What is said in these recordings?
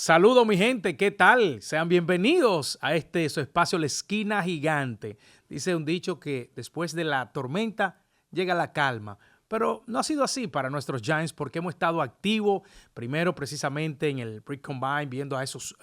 Saludos mi gente, ¿qué tal? Sean bienvenidos a su espacio La Esquina Gigante. Dice un dicho que después de la tormenta llega la calma, pero no ha sido así para nuestros Giants porque hemos estado activos, primero precisamente en el Pre-Combine, viendo a esos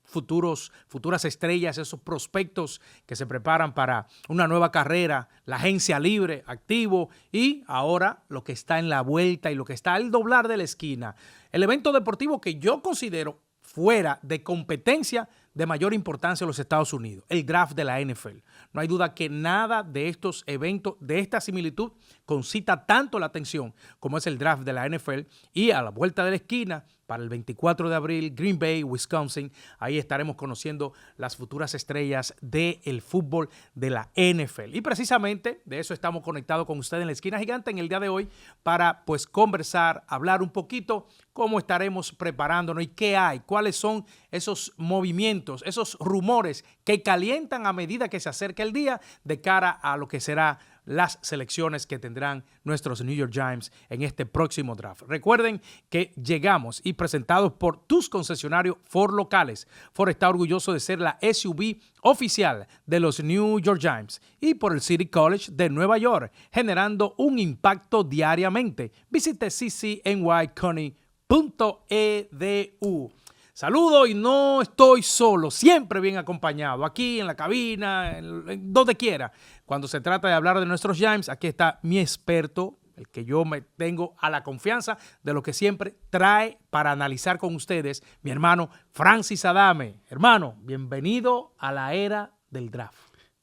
futuras estrellas, esos prospectos que se preparan para una nueva carrera, la agencia libre, activo, y ahora lo que está en la vuelta y lo que está al doblar de la esquina. El evento deportivo que yo considero fuera de competencia de mayor importancia en los Estados Unidos, el draft de la NFL. No hay duda que nada de estos eventos, de esta similitud, concita tanto la atención como es el draft de la NFL. Y a la vuelta de la esquina, para el 24 de abril, Green Bay, Wisconsin, ahí estaremos conociendo las futuras estrellas del fútbol de la NFL. Y precisamente de eso estamos conectados con ustedes en La Esquina Gigante en el día de hoy para pues conversar, hablar un poquito cómo estaremos preparándonos y qué hay, cuáles son esos movimientos, esos rumores que calientan a medida que se acerca el día de cara a lo que será las selecciones que tendrán nuestros New York Giants en este próximo draft. Recuerden que llegamos y presentados por tus concesionarios Ford locales. Ford está orgulloso de ser la SUV oficial de los New York Giants y por el City College de Nueva York, generando un impacto diariamente. Visite ccnycounty.edu. Saludo y no estoy solo, siempre bien acompañado, aquí en la cabina, en donde quiera. Cuando se trata de hablar de nuestros Giants, aquí está mi experto, el que yo me tengo a la confianza de lo que siempre trae para analizar con ustedes, mi hermano Francis Adame. Hermano, bienvenido a la era del draft.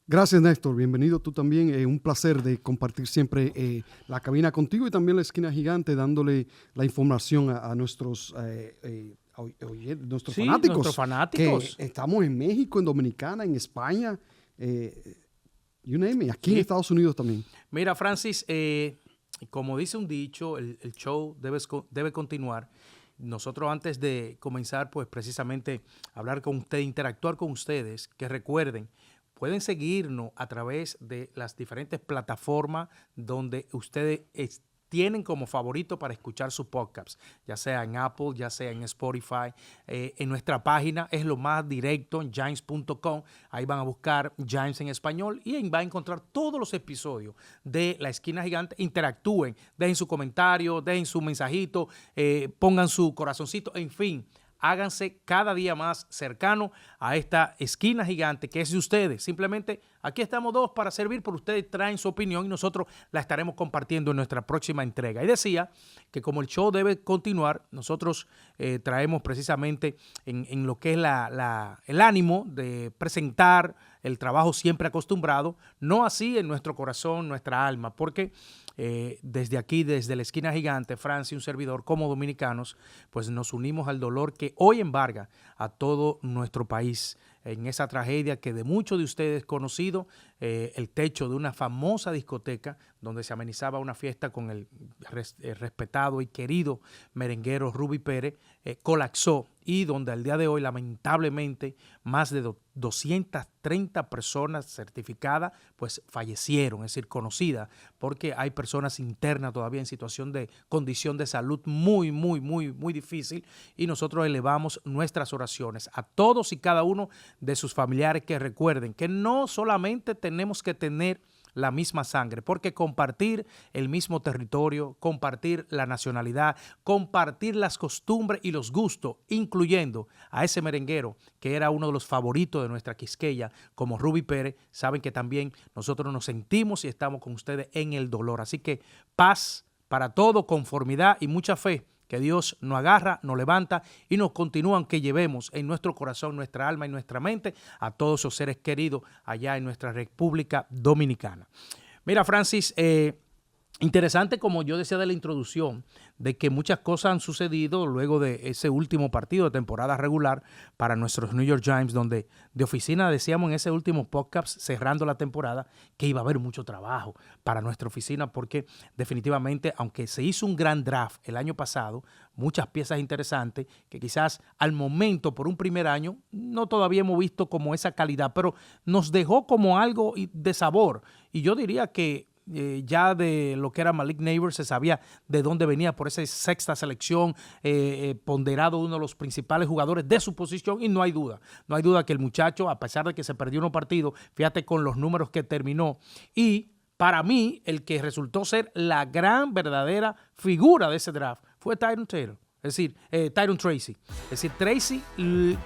Gracias, Néstor. Bienvenido tú también. Un placer de compartir siempre la cabina contigo y también La Esquina Gigante, dándole la información a nuestros nuestros fanáticos. Que estamos en México, en Dominicana, en España, you name it, aquí en Estados Unidos también. Mira, Francis, como dice un dicho, el show debe continuar. Nosotros antes de comenzar, pues precisamente hablar con ustedes, interactuar con ustedes, que recuerden, pueden seguirnos a través de las diferentes plataformas donde ustedes tienen como favorito para escuchar sus podcasts, ya sea en Apple, ya sea en Spotify. En nuestra página es lo más directo, en giants.com. Ahí van a buscar Giants en español y ahí van a encontrar todos los episodios de La Esquina Gigante. Interactúen, dejen su comentario, dejen su mensajito, pongan su corazoncito, en fin. Háganse cada día más cercano a esta esquina gigante que es de ustedes. Simplemente aquí estamos dos para servir, pero ustedes traen su opinión y nosotros la estaremos compartiendo en nuestra próxima entrega. Y decía que como el show debe continuar, nosotros traemos precisamente en lo que es el ánimo de presentar el trabajo siempre acostumbrado, no así en nuestro corazón, nuestra alma, porque desde aquí, desde La Esquina Gigante, Francia y un servidor como dominicanos, pues nos unimos al dolor que hoy embarga a todo nuestro país en esa tragedia que de muchos de ustedes conocido, el techo de una famosa discoteca donde se amenizaba una fiesta con el respetado y querido merenguero Ruby Pérez, colapsó y donde al día de hoy lamentablemente más de 230 personas certificadas pues fallecieron, es decir, conocidas, porque hay personas internas todavía en situación de condición de salud muy difícil y nosotros elevamos nuestras oraciones a todos y cada uno de sus familiares que recuerden que no solamente tenemos que tener la misma sangre, porque compartir el mismo territorio, compartir la nacionalidad, compartir las costumbres y los gustos, incluyendo a ese merenguero que era uno de los favoritos de nuestra Quisqueya, como Ruby Pérez, saben que también nosotros nos sentimos y estamos con ustedes en el dolor. Así que paz para todo, conformidad y mucha fe. Que Dios nos agarra, nos levanta y nos continúa, aunque llevemos en nuestro corazón, nuestra alma y nuestra mente a todos esos seres queridos allá en nuestra República Dominicana. Mira, Francis, interesante, como yo decía de la introducción, de que muchas cosas han sucedido luego de ese último partido de temporada regular para nuestros New York Giants, donde de oficina decíamos en ese último podcast, cerrando la temporada, que iba a haber mucho trabajo para nuestra oficina, porque definitivamente, aunque se hizo un gran draft el año pasado, muchas piezas interesantes, que quizás al momento, por un primer año, no todavía hemos visto como esa calidad, pero nos dejó como algo de sabor. Y yo diría que ya de lo que era Malik Neighbors se sabía de dónde venía por esa sexta selección, ponderado uno de los principales jugadores de su posición, y no hay duda que el muchacho, a pesar de que se perdió unos partidos, fíjate con los números que terminó, y para mí el que resultó ser la gran verdadera figura de ese draft fue Tyron Taylor. Es decir, Tyron Tracy. Es decir, Tracy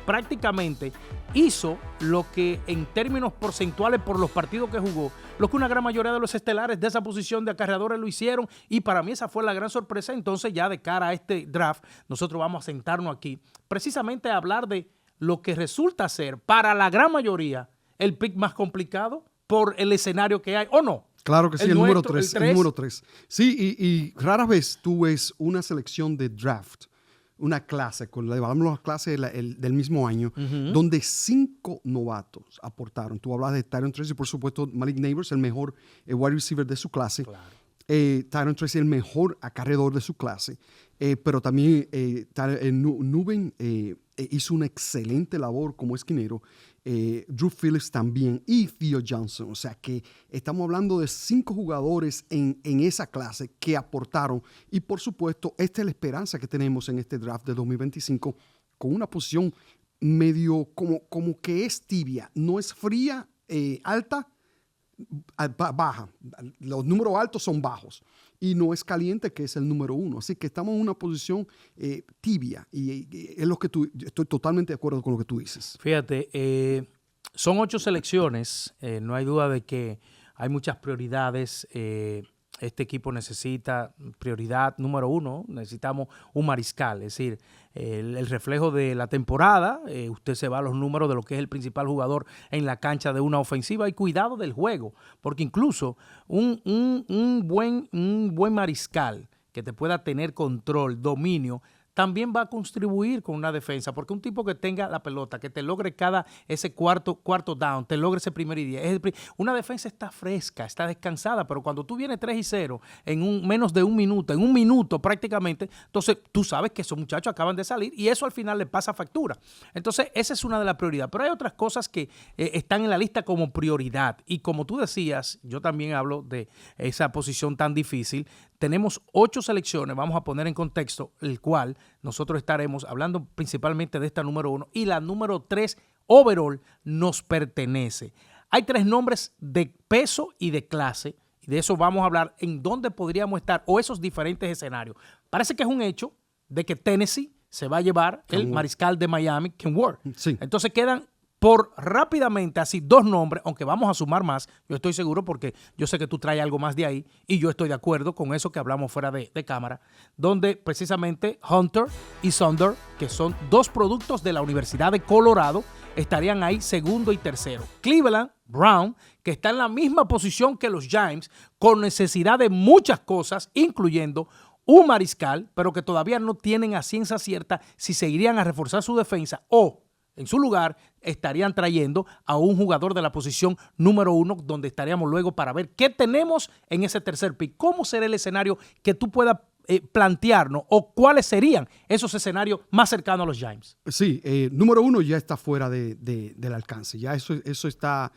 prácticamente hizo lo que en términos porcentuales por los partidos que jugó, lo que una gran mayoría de los estelares de esa posición de acarreadores lo hicieron, y para mí esa fue la gran sorpresa. Entonces ya de cara a este draft, nosotros vamos a sentarnos aquí precisamente a hablar de lo que resulta ser para la gran mayoría el pick más complicado por el escenario que hay, ¿o no? Claro que sí, el número 3. El número 3. Sí, y rara vez tú ves una selección de draft, una clase, con la clase del mismo año, donde 5 novatos aportaron. Tú hablas de Tyron Tracy, por supuesto, Malik Neighbors, el mejor wide receiver de su clase. Claro. Tyron Tracy, el mejor acarreador de su clase. Pero también Nuben hizo una excelente labor como esquinero. Drew Phillips también, y Theo Johnson. O sea que estamos hablando de 5 jugadores en esa clase que aportaron. Y por supuesto, esta es la esperanza que tenemos en este draft de 2025, con una posición medio como que es tibia. No es fría, alta, baja. Los números altos son bajos. Y no es caliente, que es el número 1. Así que estamos en una posición tibia. Y es lo que estoy totalmente de acuerdo con lo que tú dices. Fíjate, son 8 selecciones. No hay duda de que hay muchas prioridades. Este equipo necesita prioridad número 1. Necesitamos un mariscal. Es decir, el reflejo de la temporada. Usted se va a los números de lo que es el principal jugador en la cancha de una ofensiva, y cuidado del juego. Porque incluso un buen mariscal que te pueda tener control, dominio, también va a contribuir con una defensa, porque un tipo que tenga la pelota, que te logre ese cuarto down, te logre ese primer y 10. Una defensa está fresca, está descansada, pero cuando tú vienes 3-0 en menos de un minuto prácticamente, entonces tú sabes que esos muchachos acaban de salir, y eso al final le pasa factura. Entonces esa es una de las prioridades, pero hay otras cosas que están en la lista como prioridad, y como tú decías, yo también hablo de esa posición tan difícil. Tenemos 8 selecciones, vamos a poner en contexto, el cual nosotros estaremos hablando principalmente de esta número 1, y la número 3 overall nos pertenece. Hay 3 nombres de peso y de clase, y de eso vamos a hablar, en dónde podríamos estar, o esos diferentes escenarios. Parece que es un hecho de que Tennessee se va a llevar el mariscal de Miami, Ken Ward. Sí. Entonces quedan por rápidamente así 2 nombres, aunque vamos a sumar más, yo estoy seguro, porque yo sé que tú traes algo más de ahí, y yo estoy de acuerdo con eso que hablamos fuera de cámara, donde precisamente Hunter y Sonder, que son 2 productos de la Universidad de Colorado, estarían ahí segundo y tercero. Cleveland Brown, que está en la misma posición que los Giants, con necesidad de muchas cosas, incluyendo un mariscal, pero que todavía no tienen a ciencia cierta si se irían a reforzar su defensa, o en su lugar estarían trayendo a un jugador de la posición número 1, donde estaríamos luego para ver qué tenemos en ese tercer pick. ¿Cómo será el escenario que tú puedas plantearnos, o cuáles serían esos escenarios más cercanos a los Giants? Sí, número 1 ya está fuera del alcance. Ya eso está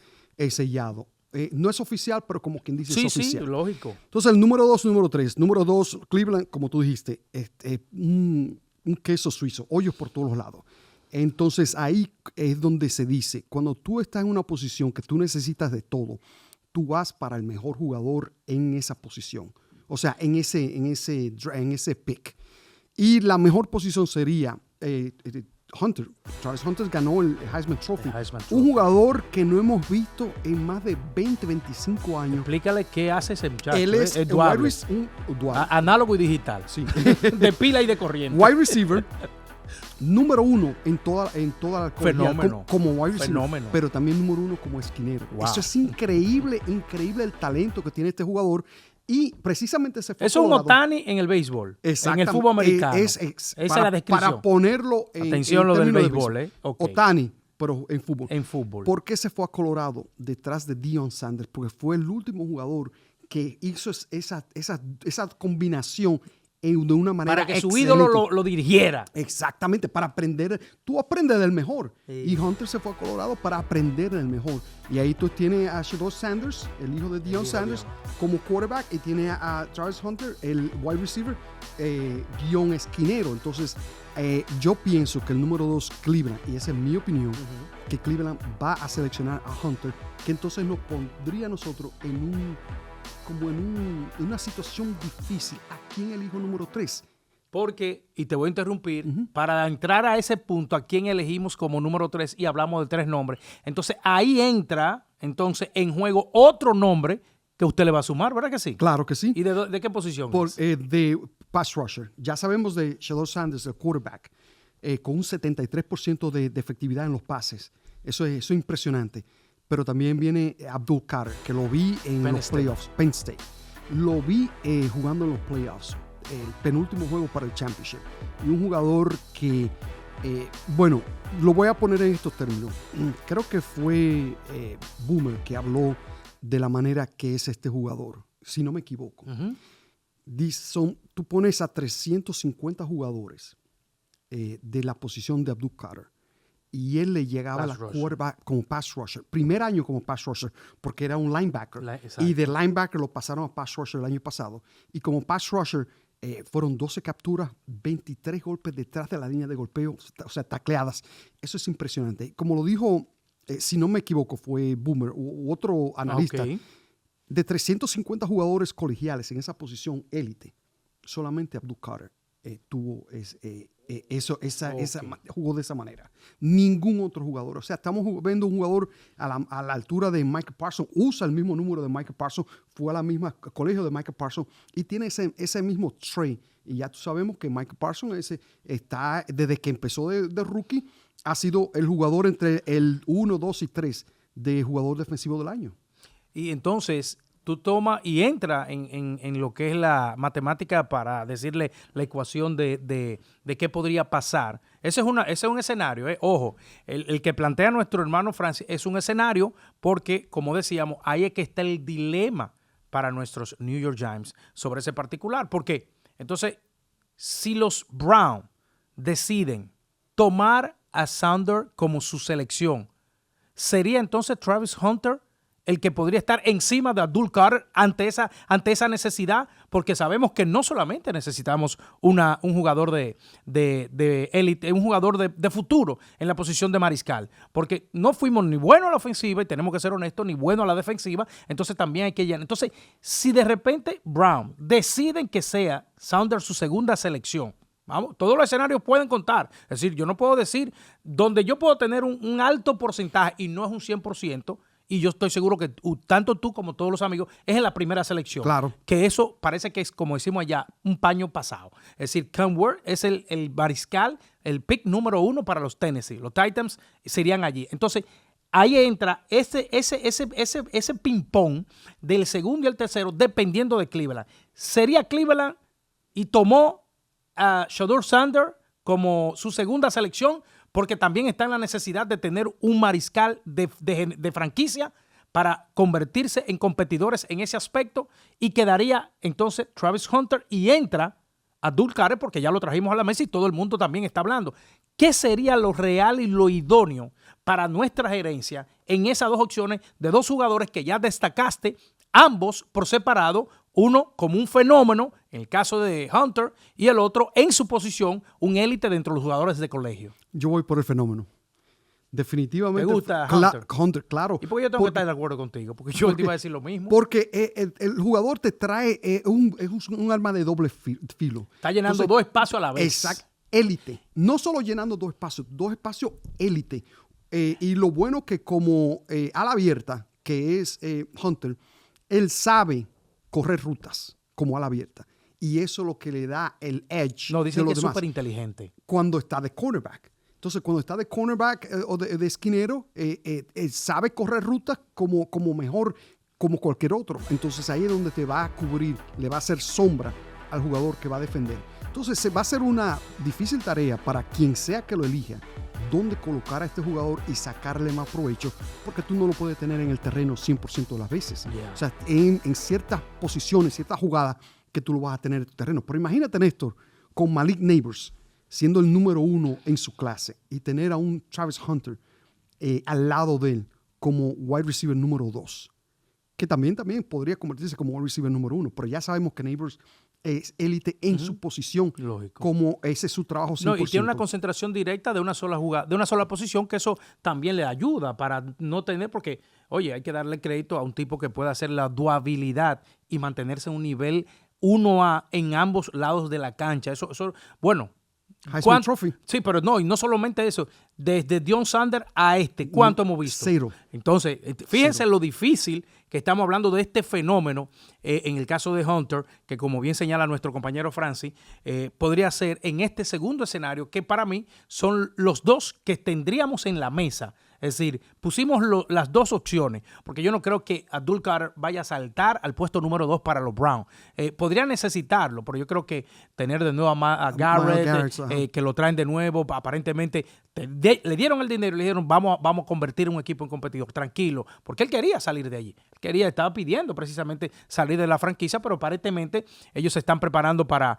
sellado. No es oficial, pero como quien dice, es oficial. Sí, lógico. Entonces, el número 2, número 3. Número 2, Cleveland, como tú dijiste, un queso suizo, hoyos por todos los lados. Entonces ahí es donde se dice, cuando tú estás en una posición que tú necesitas de todo, tú vas para el mejor jugador en esa posición, o sea, en ese pick. Y la mejor posición sería Hunter. Travis Hunter ganó el Heisman Trophy. Un jugador que no hemos visto en más de 20, 25 años. Explícale qué hace ese muchacho. Él es un análogo y digital. Sí. De pila y de corriente. Wide receiver. Número 1 en toda la fenómeno como wide receiver, fenómeno. Pero también número 1 como esquinero. Wow. Eso es increíble el talento que tiene este jugador, y precisamente se fue. Eso es un Ohtani en el béisbol, en el fútbol americano. Esa es la descripción. Para ponerlo atención lo del béisbol, Okay. Ohtani, pero en fútbol. En fútbol. ¿Por qué se fue a Colorado detrás de Deion Sanders? Porque fue el último jugador que hizo esa combinación de una manera para que excelente. su ídolo lo dirigiera. Exactamente, para aprender. Tú aprendes del mejor. Sí. Y Hunter se fue a Colorado para aprender del mejor. Y ahí tú tienes a Shedeur Sanders, el hijo de Deion Sanders, como quarterback. Y tiene a Travis Hunter, el wide receiver, guión esquinero. Entonces, yo pienso que el número 2, Cleveland, y esa es mi opinión, que Cleveland va a seleccionar a Hunter, que entonces nos pondría a nosotros en una situación difícil. ¿A quién elijo número 3? Porque, y te voy a interrumpir, para entrar a ese punto, ¿a quién elegimos como número 3? Y hablamos de 3 nombres. Entonces, ahí entra en juego otro nombre que usted le va a sumar, ¿verdad que sí? Claro que sí. ¿Y de qué posición es? De pass rusher. Ya sabemos de Shedeur Sanders, el quarterback, con un 73% de efectividad en los pases. Eso es impresionante. Pero también viene Abdul Carter, que lo vi en los playoffs. Penn State. Lo vi jugando en los playoffs. El penúltimo juego para el championship. Y un jugador que, bueno, lo voy a poner en estos términos. Creo que fue Boomer que habló de la manera que es este jugador, si no me equivoco. Tú pones a 350 jugadores de la posición de Abdul Carter y él le llegaba a la quarterback como pass rusher. Primer año como pass rusher porque era un linebacker. Y de linebacker lo pasaron a pass rusher el año pasado. Y como pass rusher fueron 12 capturas, 23 golpes detrás de la línea de golpeo, o sea, tacleadas. Eso es impresionante. Como lo dijo, si no me equivoco, fue Boomer u otro analista. De 350 jugadores colegiales en esa posición élite, solamente Abdul Carter jugó de esa manera. Ningún otro jugador. O sea, estamos viendo un jugador a la altura de Micah Parsons, usa el mismo número de Micah Parsons, fue a la misma colegio de Micah Parsons y tiene ese mismo trait. Y ya sabemos que Micah Parsons está, desde que empezó de rookie, ha sido el jugador entre el 1, 2 y 3 de jugador defensivo del año. Y entonces tú tomas y entra en lo que es la matemática para decirle la ecuación de qué podría pasar. Ese es un escenario, ojo, el que plantea nuestro hermano Francis es un escenario porque, como decíamos, ahí es que está el dilema para nuestros New York Giants sobre ese particular. Porque entonces, si los Browns deciden tomar a Saunders como su selección, ¿sería entonces Travis Hunter el que podría estar encima de Abdul Carter ante esa necesidad? Porque sabemos que no solamente necesitamos un jugador de élite, un jugador de futuro en la posición de mariscal, porque no fuimos ni buenos a la ofensiva, y tenemos que ser honestos, ni buenos a la defensiva, entonces también hay que llenar. Entonces, si de repente Brown deciden que sea Saunders su segunda selección, vamos, todos los escenarios pueden contar. Es decir, yo no puedo decir, donde yo puedo tener un alto porcentaje y no es un 100%, y yo estoy seguro que tanto tú como todos los amigos es en la primera selección. Claro. Que eso parece que es, como decimos allá, un paño pasado. Es decir, Cam Ward es el mariscal, el pick número 1 para los Tennessee. Los Titans serían allí. Entonces, ahí entra ese ping-pong del segundo y el tercero, dependiendo de Cleveland. ¿Sería Cleveland y tomó a Shedeur Sanders como su segunda selección? Porque también está en la necesidad de tener un mariscal de franquicia para convertirse en competidores en ese aspecto, y quedaría entonces Travis Hunter y entra Abdul Carter porque ya lo trajimos a la mesa y todo el mundo también está hablando. ¿Qué sería lo real y lo idóneo para nuestra gerencia en esas dos opciones de dos jugadores que ya destacaste, ambos por separado, uno como un fenómeno, en el caso de Hunter, y el otro en su posición, un élite dentro de los jugadores de colegio? Yo voy por el fenómeno. Definitivamente. ¿Te gusta Hunter? Hunter, claro. ¿Y por qué yo tengo que estar de acuerdo contigo? Porque yo te iba a decir lo mismo. Porque el jugador te trae un arma de doble filo. Está llenando dos espacios a la vez. Exacto. Élite. No solo llenando dos espacios élite. Y lo bueno que como ala abierta, que es Hunter, él sabe correr rutas como ala abierta. Y eso es lo que le da el edge. No, dicen de que los es demás súper inteligente. cuando está de cornerback. Entonces, cuando está de cornerback o de esquinero, sabe correr rutas como mejor, como cualquier otro. Entonces, ahí es donde te va a cubrir, le va a hacer sombra al jugador que va a defender. Entonces, va a ser una difícil tarea para quien sea que lo elija, dónde colocar a este jugador y sacarle más provecho, porque tú no lo puedes tener en el terreno 100% de las veces. Yeah. O sea, en ciertas posiciones, ciertas jugadas, que tú lo vas a tener en tu terreno. Pero imagínate, Néstor, con Malik Neighbors siendo el número 1 en su clase y tener a un Travis Hunter al lado de él como wide receiver número 2, que también podría convertirse como wide receiver número 1, pero ya sabemos que Neighbors es élite en su posición. Lógico. Como ese es su trabajo 100%. No, y tiene una concentración directa de una sola jugada, de una sola posición, que eso también le ayuda para no tener, porque, oye, hay que darle crédito a un tipo que pueda hacer la duabilidad y mantenerse en un nivel 1A en ambos lados de la cancha. Eso bueno. Heisman Trophy. Sí, pero no, y no solamente eso. Desde Deion Sanders a ¿cuánto hemos visto? 0. Entonces, fíjense lo difícil que estamos hablando de este fenómeno en el caso de Hunter, que como bien señala nuestro compañero Francis, podría ser en este segundo escenario, que para mí son los dos que tendríamos en la mesa. Es decir, pusimos las dos opciones, porque yo no creo que Abdul Carter vaya a saltar al puesto número 2 para los Browns. Podría necesitarlo, pero yo creo que tener de nuevo a Garrett, que lo traen de nuevo, aparentemente le dieron el dinero y le dijeron vamos a convertir un equipo en competidor, tranquilo, porque él quería salir de allí. Estaba pidiendo precisamente salir de la franquicia, pero aparentemente ellos se están preparando para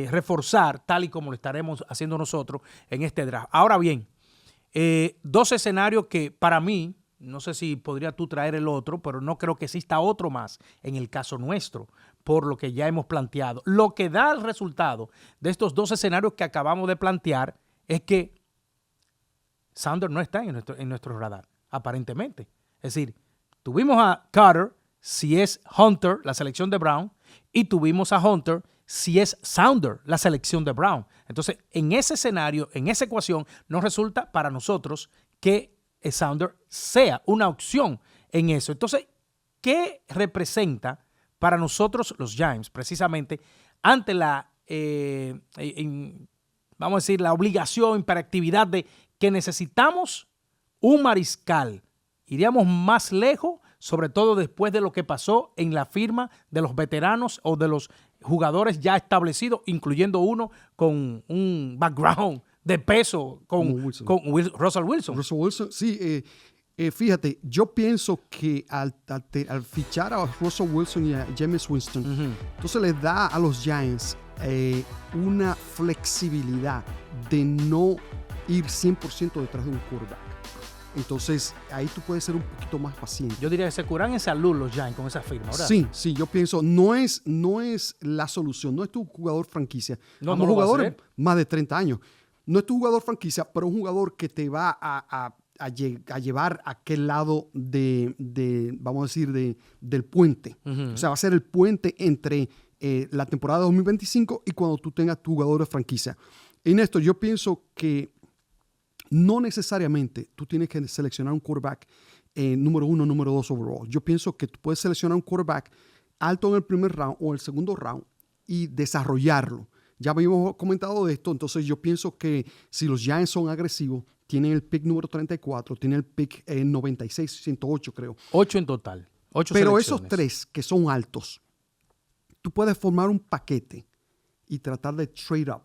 reforzar, tal y como lo estaremos haciendo nosotros en este draft. Ahora bien, dos escenarios que para mí, no sé si podría tú traer el otro, pero no creo que exista otro más en el caso nuestro, por lo que ya hemos planteado. Lo que da el resultado de estos dos escenarios que acabamos de plantear es que Sanders no está en nuestro radar, aparentemente. Es decir, tuvimos a Carter, si es Hunter, la selección de Brown, y tuvimos a Hunter, si es Sanders, la selección de Brown. Entonces, en ese escenario, en esa ecuación, nos resulta para nosotros que Sanders sea una opción en eso. Entonces, ¿qué representa para nosotros los Giants, precisamente, ante la, vamos a decir, la obligación, imperatividad de que necesitamos un mariscal? Iríamos más lejos, sobre todo después de lo que pasó en la firma de los veteranos o de los jugadores ya establecidos, incluyendo uno con un background de peso con Russell Wilson. Russell Wilson, sí. Fíjate, yo pienso que al fichar a Russell Wilson y a Jameis Winston, entonces les da a los Giants una flexibilidad de no ir 100% detrás de un quarterback. Entonces, ahí tú puedes ser un poquito más paciente. Yo diría que se curan en salud los Giants con esa firma, ¿verdad? Sí, yo pienso, no es la solución, no es tu jugador franquicia. No, Vamos, jugadores más de 30 años. No es tu jugador franquicia, pero un jugador que te va a llevar a aquel lado vamos a decir, del puente. O sea, va a ser el puente entre la temporada 2025 y cuando tú tengas tu jugador de franquicia. Y Néstor, yo pienso que no necesariamente tú tienes que seleccionar un quarterback número 1, número 2 overall. Yo pienso que tú puedes seleccionar un quarterback alto en el primer round o en el segundo round y desarrollarlo. Ya habíamos comentado de esto, entonces yo pienso que si los Giants son agresivos, tienen el pick número 34, tienen el pick 96, 108 creo. 8 en total. 8 Pero selecciones. esos 3 que son altos, tú puedes formar un paquete y tratar de trade up.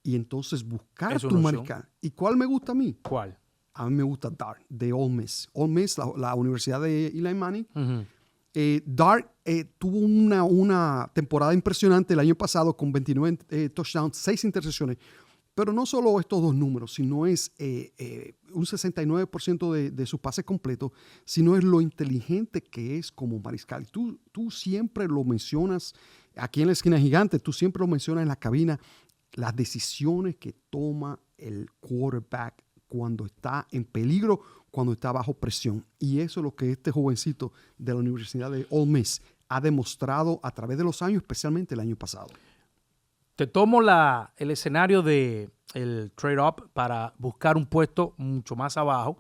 Y entonces buscar tu mariscal. ¿Y cuál me gusta a mí? ¿Cuál? A mí me gusta Dart, de Ole Miss. Ole Miss, la universidad de Eli Manning. Dart tuvo una temporada impresionante el año pasado con 29 touchdowns, 6 intercepciones. Pero no solo estos dos números, sino es un 69% de sus pases completos, sino es lo inteligente que es como mariscal. Tú siempre lo mencionas aquí en la esquina gigante, tú siempre lo mencionas en la cabina, las decisiones que toma el quarterback cuando está en peligro, cuando está bajo presión. Y eso es lo que este jovencito de la Universidad de Ole Miss ha demostrado a través de los años, especialmente el año pasado. Te tomo el escenario del trade-up para buscar un puesto mucho más abajo,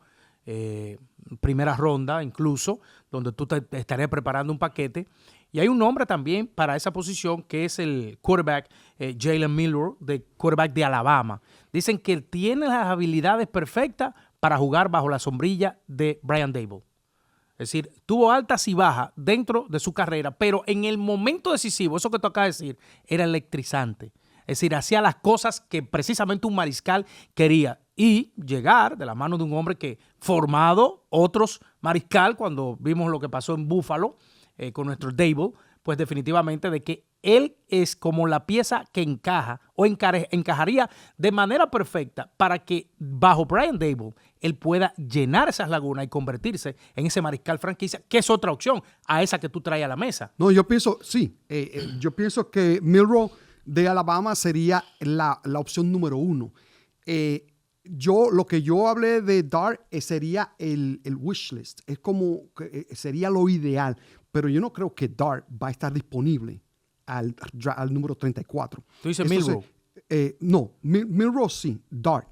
primera ronda incluso, donde tú te estarías preparando un paquete. Y hay un nombre también para esa posición que es el quarterback Jalen Milroe, de quarterback de Alabama. Dicen que él tiene las habilidades perfectas para jugar bajo la sombrilla de Brian Daboll. Es decir, tuvo altas y bajas dentro de su carrera, pero en el momento decisivo, eso que tú acabas de decir, era electrizante. Es decir, hacía las cosas que precisamente un mariscal quería. Y llegar de la mano de un hombre que formado otros mariscal, cuando vimos lo que pasó en Buffalo, con nuestro Daboll, pues definitivamente de que él es como la pieza que encaja o encajaría de manera perfecta para que bajo Brian Daboll él pueda llenar esas lagunas y convertirse en ese mariscal franquicia, que es otra opción a esa que tú traes a la mesa. No, yo pienso, sí, yo pienso que Milroe de Alabama sería la opción número 1. Lo que yo hablé de Dart sería el wish list, es como, sería lo ideal, pero yo no creo que Dart va a estar disponible al número 34. ¿Tú dices Milroe? No, Milroe sí, Dart.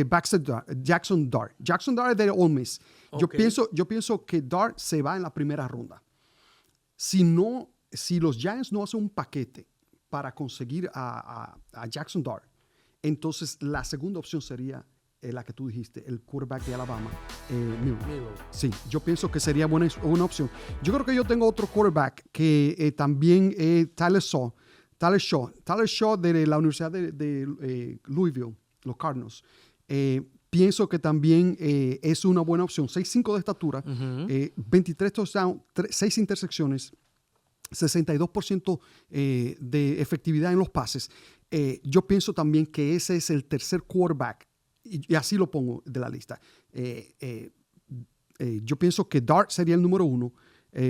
Jackson Dart. Jackson Dart es de Ole Miss. Okay. Yo pienso que Dart se va en la primera ronda. Si los Giants no hacen un paquete para conseguir a Jackson Dart, entonces la segunda opción sería la que tú dijiste, el quarterback de Alabama, Milroe. Sí, yo pienso que sería buena opción. Yo creo que yo tengo otro quarterback que también Tyler Shaw de la Universidad de Louisville, los Cardinals. Pienso que también es una buena opción. 6'5" de estatura, 23 touchdowns, 6 intersecciones, 62% de efectividad en los pases. Yo pienso también que ese es el tercer quarterback, y así lo pongo de la lista. Yo pienso que Dart sería el número 1,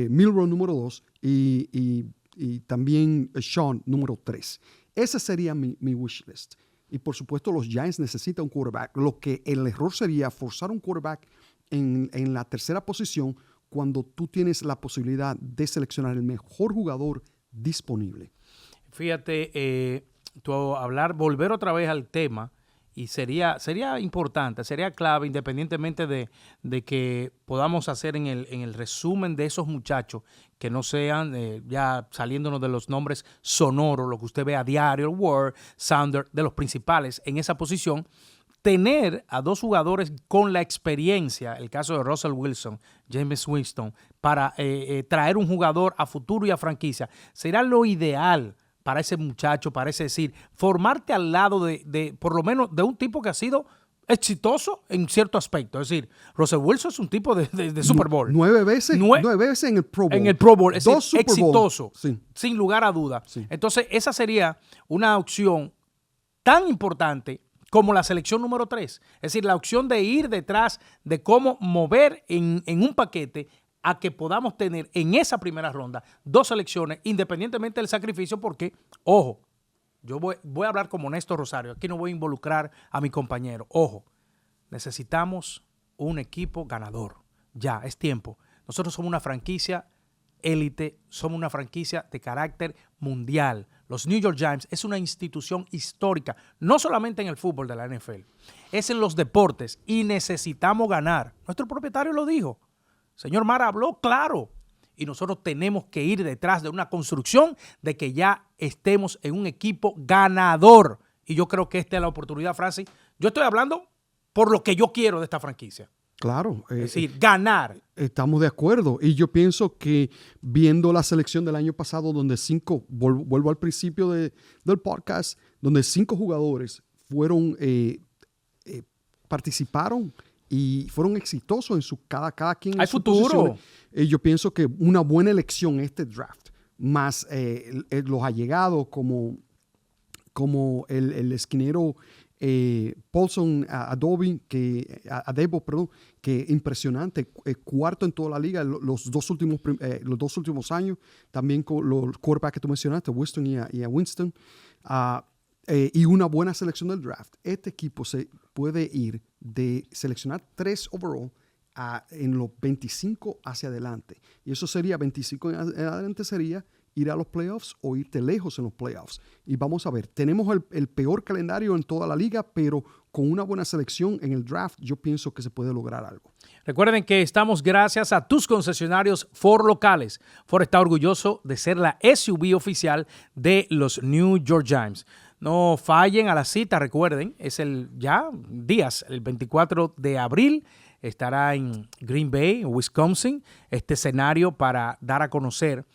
Milroe número 2 y también Sean número 3. Ese sería mi wish list. Y por supuesto los Giants necesitan un quarterback. Lo que el error sería forzar un quarterback en la tercera posición cuando tú tienes la posibilidad de seleccionar el mejor jugador disponible. Fíjate, volver otra vez al tema, y sería importante, sería clave, independientemente de que podamos hacer en el resumen de esos muchachos, que no sean, ya saliéndonos de los nombres sonoros, lo que usted ve a diario, Ward, Saunders, de los principales en esa posición, tener a 2 jugadores con la experiencia, el caso de Russell Wilson, James Winston, para traer un jugador a futuro y a franquicia, será lo ideal para ese muchacho, parece decir, formarte al lado de por lo menos de un tipo que ha sido exitoso en cierto aspecto. Es decir, Russell Wilson es un tipo de Super Bowl. 9 veces en el Pro Bowl. En el Pro Bowl, es 2 decir, exitoso, sí. Sin lugar a duda. Sí. Entonces, esa sería una opción tan importante como la selección número 3. Es decir, la opción de ir detrás de cómo mover en un paquete a que podamos tener en esa primera ronda 2 selecciones, independientemente del sacrificio, porque, ojo, yo voy a hablar como Néstor Rosario, aquí no voy a involucrar a mi compañero. Ojo, necesitamos un equipo ganador. Ya, es tiempo. Nosotros somos una franquicia élite, somos una franquicia de carácter mundial. Los New York Giants es una institución histórica, no solamente en el fútbol de la NFL, es en los deportes, y necesitamos ganar. Nuestro propietario lo dijo. Señor Mara habló claro, y nosotros tenemos que ir detrás de una construcción de que ya estemos en un equipo ganador. Y yo creo que esta es la oportunidad, Francis. Yo estoy hablando por lo que yo quiero de esta franquicia. Claro. Es decir, ganar. Estamos de acuerdo. Y yo pienso que viendo la selección del año pasado, donde 5, vuelvo al principio del podcast, donde 5 jugadores participaron y fueron exitosos en cada quien en su futuro. Yo pienso que una buena elección este draft, más los allegados como el esquinero Paulson Adebo, que impresionante, cuarto en toda la liga los dos últimos años, también con los quarterbacks que tú mencionaste, Winston y a Winston, y una buena selección del draft. Este equipo se puede ir de seleccionar 3 overall en los 25 hacia adelante. Y eso sería 25 en adelante, sería ir a los playoffs o irte lejos en los playoffs. Y vamos a ver, tenemos el peor calendario en toda la liga, pero con una buena selección en el draft, yo pienso que se puede lograr algo. Recuerden que estamos gracias a tus concesionarios Ford locales. Ford está orgulloso de ser la SUV oficial de los New York Giants. No fallen a la cita, recuerden, es el 24 de abril, estará en Green Bay, Wisconsin, este escenario para dar a conocer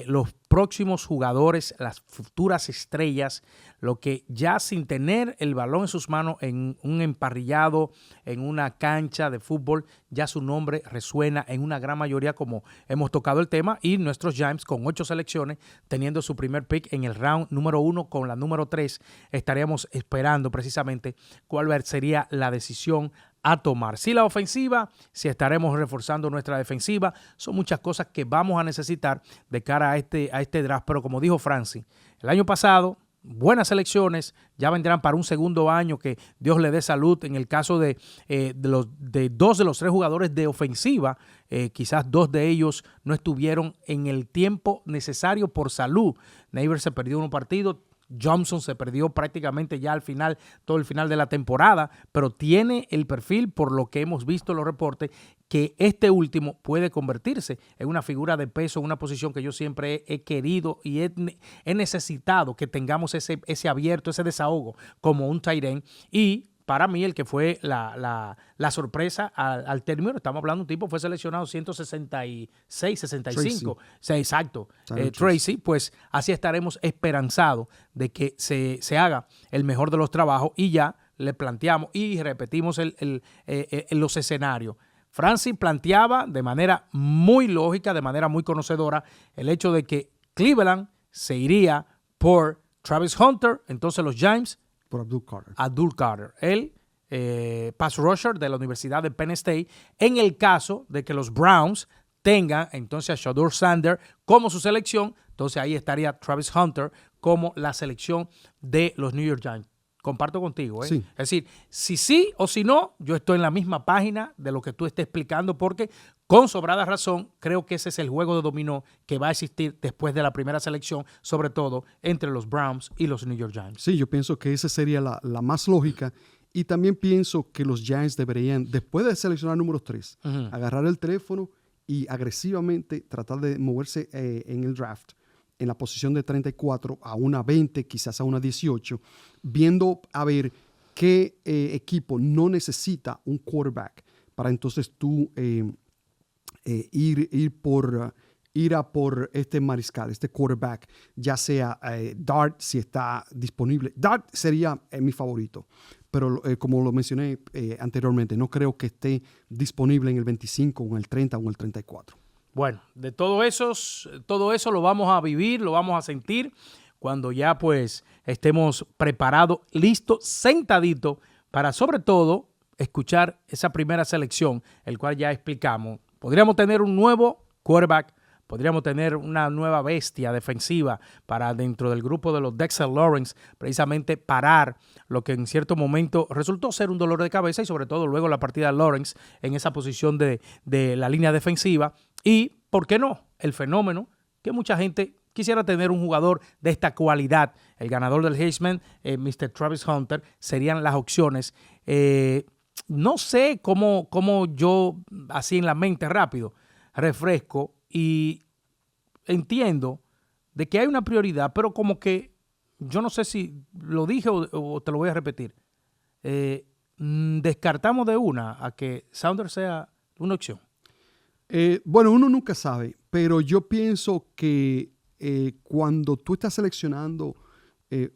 los próximos jugadores, las futuras estrellas, lo que ya sin tener el balón en sus manos en un emparrillado, en una cancha de fútbol, ya su nombre resuena en una gran mayoría, como hemos tocado el tema, y nuestros Giants con 8 selecciones, teniendo su primer pick en el round número 1 con la número 3, estaríamos esperando precisamente cuál sería la decisión a tomar. Si la ofensiva, si estaremos reforzando nuestra defensiva, son muchas cosas que vamos a necesitar de cara a este draft, pero como dijo Francis, el año pasado, buenas selecciones, ya vendrán para un segundo año, que Dios le dé salud. En el caso de 2 de los 3 jugadores de ofensiva, quizás 2 de ellos no estuvieron en el tiempo necesario por salud. Neighbors se perdió un partido, Johnson se perdió prácticamente ya al final, todo el final de la temporada, pero tiene el perfil, por lo que hemos visto en los reportes, que este último puede convertirse en una figura de peso, en una posición que yo siempre he querido y he necesitado que tengamos ese abierto, ese desahogo como un tight end. Y para mí, el que fue la sorpresa al término, estamos hablando de un tipo, fue seleccionado 166, 65. Sí, exacto. Tracy, pues así estaremos esperanzados de que se haga el mejor de los trabajos, y ya le planteamos y repetimos los escenarios. Francis planteaba de manera muy lógica, de manera muy conocedora, el hecho de que Cleveland se iría por Travis Hunter, entonces los Giants por Abdul Carter, el pass rusher de la Universidad de Penn State, en el caso de que los Browns tengan entonces a Shedeur Sanders como su selección, entonces ahí estaría Travis Hunter como la selección de los New York Giants. Comparto contigo, ¿eh? Sí. Es decir, si sí o si no, yo estoy en la misma página de lo que tú estés explicando, porque con sobrada razón creo que ese es el juego de dominó que va a existir después de la primera selección, sobre todo entre los Browns y los New York Giants. Sí, yo pienso que esa sería la más lógica, y también pienso que los Giants deberían, después de seleccionar números 3, agarrar el teléfono y agresivamente tratar de moverse en el draft en la posición de 34 a una 20, quizás a una 18, viendo a ver qué equipo no necesita un quarterback para entonces tú ir a por este mariscal, este quarterback, ya sea Dart, si está disponible. Dart sería mi favorito, pero como lo mencioné anteriormente, no creo que esté disponible en el 25, o en el 30 o en el 34. Bueno, de todo eso lo vamos a vivir, lo vamos a sentir cuando ya pues estemos preparados, listos, sentaditos para sobre todo escuchar esa primera selección, el cual ya explicamos. Podríamos tener un nuevo quarterback, podríamos tener una nueva bestia defensiva para dentro del grupo de los Dexter Lawrence, precisamente parar lo que en cierto momento resultó ser un dolor de cabeza, y sobre todo luego la partida de Lawrence en esa posición de la línea defensiva. Y, ¿por qué no? El fenómeno que mucha gente quisiera tener, un jugador de esta cualidad. El ganador del Heisman, Mr. Travis Hunter, serían las opciones. No sé cómo yo, así en la mente rápido, refresco y entiendo de que hay una prioridad, pero como que yo no sé si lo dije o te lo voy a repetir. Descartamos de una a que Sanders sea una opción. Bueno, uno nunca sabe, pero yo pienso que cuando tú estás seleccionando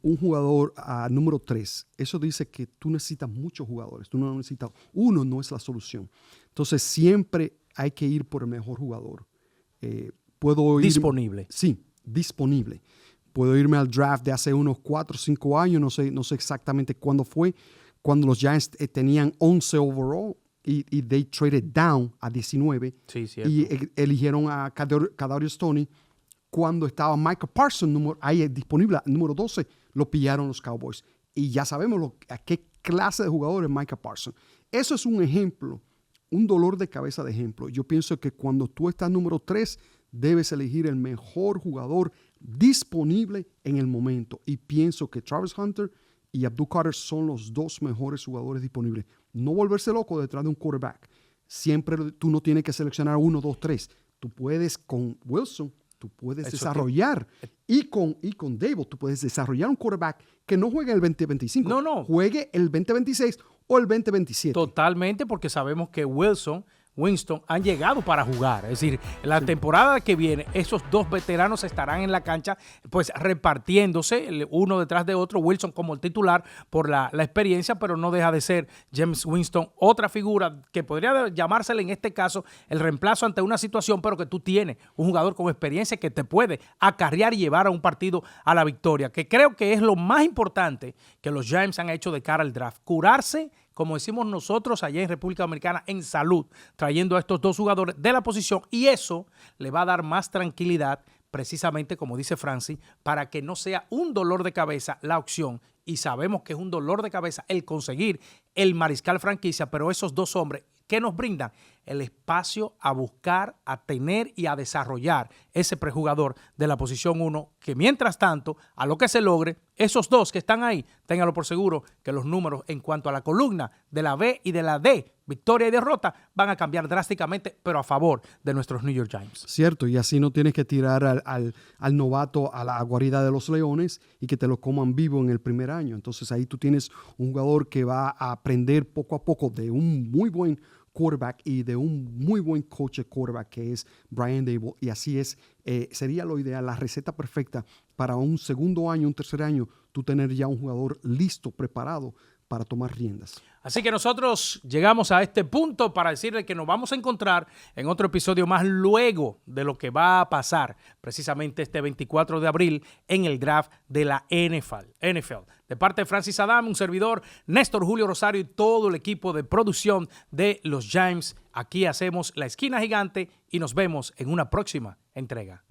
un jugador a número 3, eso dice que tú necesitas muchos jugadores. Tú no necesitas uno, no es la solución. Entonces siempre hay que ir por el mejor jugador. Disponible. Sí, disponible. Puedo irme al draft de hace unos 4 o 5 años, no sé exactamente cuándo fue, cuando los Giants tenían 11 overall y they traded down a 19, sí, cierto, y eligieron a Kadarius Toney cuando estaba Micah Parsons ahí disponible, número 12, lo pillaron los Cowboys. Y ya sabemos a qué clase de jugador es Micah Parsons. Eso es un ejemplo, un dolor de cabeza de ejemplo. Yo pienso que cuando tú estás número 3, debes elegir el mejor jugador disponible en el momento. Y pienso que Travis Hunter y Abdul Carter son los 2 mejores jugadores disponibles. No volverse loco detrás de un quarterback. Siempre tú no tienes que seleccionar 1, 2, 3. Tú puedes con Wilson, tú puedes desarrollar. Y con Dable, tú puedes desarrollar un quarterback que no juegue el 2025. No. Juegue el 2026 o el 2027. Totalmente, porque sabemos que Wilson Winston han llegado para jugar. Es decir, la temporada que viene, esos dos veteranos estarán en la cancha, pues repartiéndose uno detrás de otro. Wilson como el titular por la experiencia, pero no deja de ser James Winston otra figura que podría llamársele en este caso el reemplazo ante una situación, pero que tú tienes un jugador con experiencia que te puede acarrear y llevar a un partido a la victoria, que creo que es lo más importante que los Giants han hecho de cara al draft. Curarse, como decimos nosotros allá en República Dominicana, en salud, trayendo a estos dos jugadores de la posición, y eso le va a dar más tranquilidad, precisamente como dice Francis, para que no sea un dolor de cabeza la opción, y sabemos que es un dolor de cabeza el conseguir el mariscal franquicia, pero esos dos hombres, ¿qué nos brindan? El espacio a buscar, a tener y a desarrollar ese prejugador de la posición 1, que mientras tanto, a lo que se logre, esos dos que están ahí, ténganlo por seguro que los números en cuanto a la columna de la B y de la D, victoria y derrota, van a cambiar drásticamente, pero a favor de nuestros New York Giants. Cierto, y así no tienes que tirar al novato a la guarida de los Leones y que te lo coman vivo en el primer año. Entonces ahí tú tienes un jugador que va a aprender poco a poco de un muy buen quarterback y de un muy buen coach de quarterback que es Brian Daboll, y así es, sería lo ideal, la receta perfecta para un segundo año, un tercer año, tú tener ya un jugador listo, preparado para tomar riendas. Así que nosotros llegamos a este punto para decirle que nos vamos a encontrar en otro episodio más luego de lo que va a pasar precisamente este 24 de abril en el draft de la NFL. De parte de Francis Adame, un servidor, Néstor Julio Rosario y todo el equipo de producción de los Giants, aquí hacemos La Esquina Gigante y nos vemos en una próxima entrega.